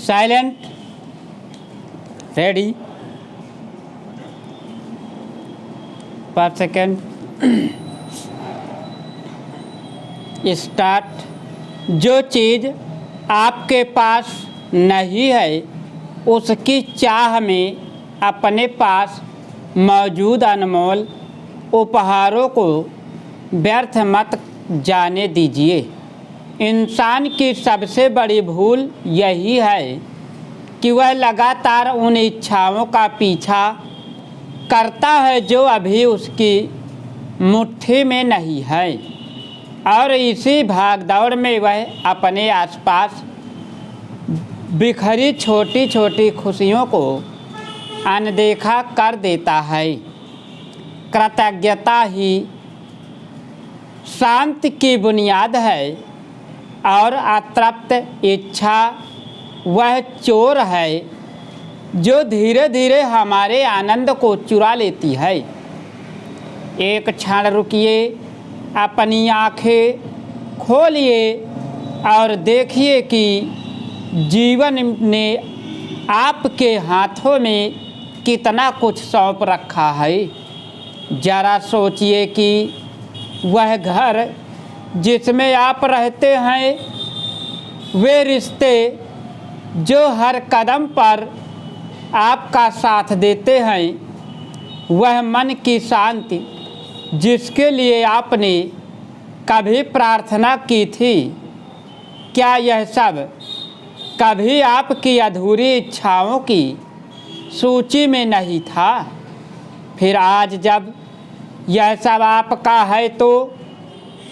Silent, ready, पर second, start. जो चीज़ आपके पास नहीं है उसकी चाह में अपने पास मौजूद अनमोल उपहारों को व्यर्थ मत जाने दीजिए। इंसान की सबसे बड़ी भूल यही है कि वह लगातार उन इच्छाओं का पीछा करता है जो अभी उसकी मुट्ठी में नहीं है, और इसी भागदौड़ में वह अपने आसपास बिखरी छोटी छोटी खुशियों को अनदेखा कर देता है। कृतज्ञता ही शांति की बुनियाद है और अतृप्त इच्छा वह चोर है जो धीरे धीरे हमारे आनंद को चुरा लेती है। एक क्षण रुकिए, अपनी आँखें खोलिए और देखिए कि जीवन ने आपके हाथों में कितना कुछ सौंप रखा है। ज़रा सोचिए कि वह घर जिसमें आप रहते हैं, वे रिश्ते जो हर कदम पर आपका साथ देते हैं, वह मन की शांति जिसके लिए आपने कभी प्रार्थना की थी, क्या यह सब कभी आपकी अधूरी इच्छाओं की सूची में नहीं था? फिर आज जब यह सब आपका है तो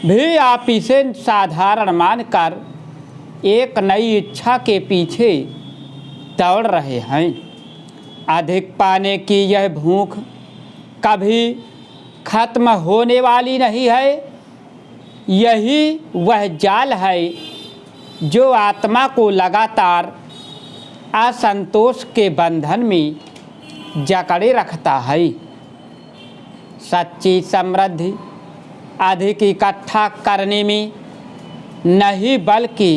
भी आप इसे साधारण मानकर एक नई इच्छा के पीछे दौड़ रहे हैं। अधिक पाने की यह भूख कभी खत्म होने वाली नहीं है। यही वह जाल है जो आत्मा को लगातार असंतोष के बंधन में जकड़े रखता है। सच्ची समृद्धि अधिक इकट्ठा करने में नहीं बल्कि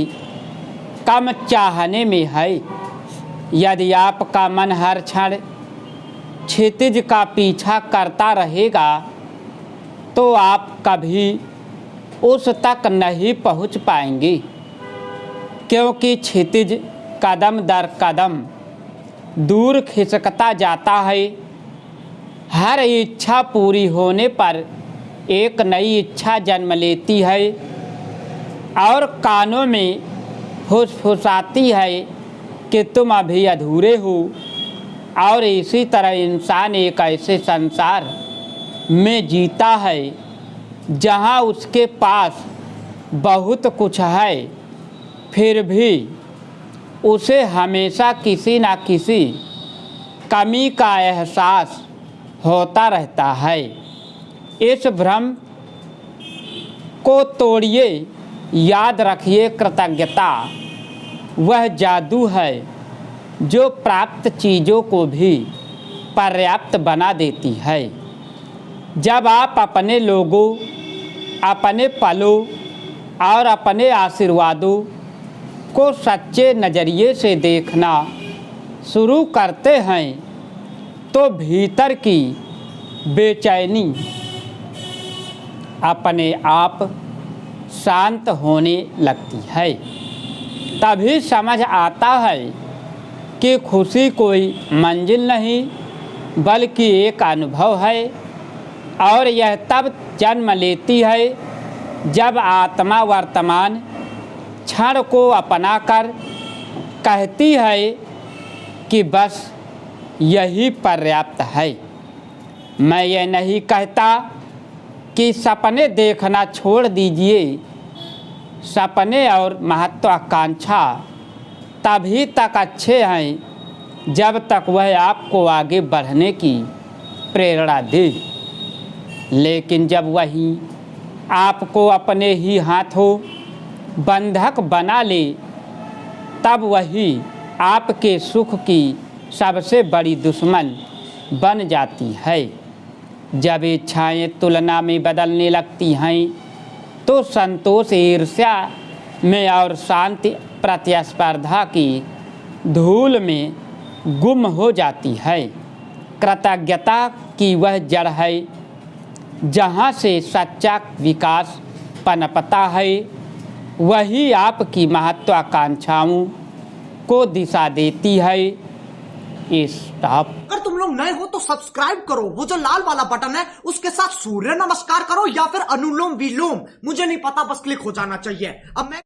कम चाहने में है। यदि आपका मन हर क्षण क्षितिज का पीछा करता रहेगा तो आप कभी उस तक नहीं पहुंच पाएंगे, क्योंकि क्षितिज कदम दर कदम दूर खिसकता जाता है। हर इच्छा पूरी होने पर एक नई इच्छा जन्म लेती है और कानों में फुसफुसाती है कि तुम अभी अधूरे हो। और इसी तरह इंसान एक ऐसे संसार में जीता है जहां उसके पास बहुत कुछ है, फिर भी उसे हमेशा किसी न किसी कमी का एहसास होता रहता है। इस भ्रम को तोड़िए। याद रखिए, कृतज्ञता वह जादू है जो प्राप्त चीज़ों को भी पर्याप्त बना देती है। जब आप अपने लोगों, अपने पलों और अपने आशीर्वादों को सच्चे नज़रिए से देखना शुरू करते हैं तो भीतर की बेचैनी अपने आप शांत होने लगती है। तभी समझ आता है कि खुशी कोई मंजिल नहीं बल्कि एक अनुभव है, और यह तब जन्म लेती है जब आत्मा वर्तमान क्षण को अपनाकर कहती है कि बस यही पर्याप्त है। मैं ये नहीं कहता कि सपने देखना छोड़ दीजिए। सपने और महत्वाकांक्षा तभी तक अच्छे हैं जब तक वह आपको आगे बढ़ने की प्रेरणा दे, लेकिन जब वही आपको अपने ही हाथों बंधक बना ले तब वही आपके सुख की सबसे बड़ी दुश्मन बन जाती है। जब इच्छाएं तुलना में बदलने लगती हैं तो संतोष ईर्ष्या में और शांति प्रतिस्पर्धा की धूल में गुम हो जाती है। कृतज्ञता की वह जड़ है जहाँ से सच्चा विकास पनपता है। वही आपकी महत्वाकांक्षाओं को दिशा देती है। स्टॉप। अगर तुम लोग नए हो तो सब्सक्राइब करो, वो जो लाल वाला बटन है उसके साथ सूर्य नमस्कार करो या फिर अनुलोम विलोम, मुझे नहीं पता, बस क्लिक हो जाना चाहिए। अब मैं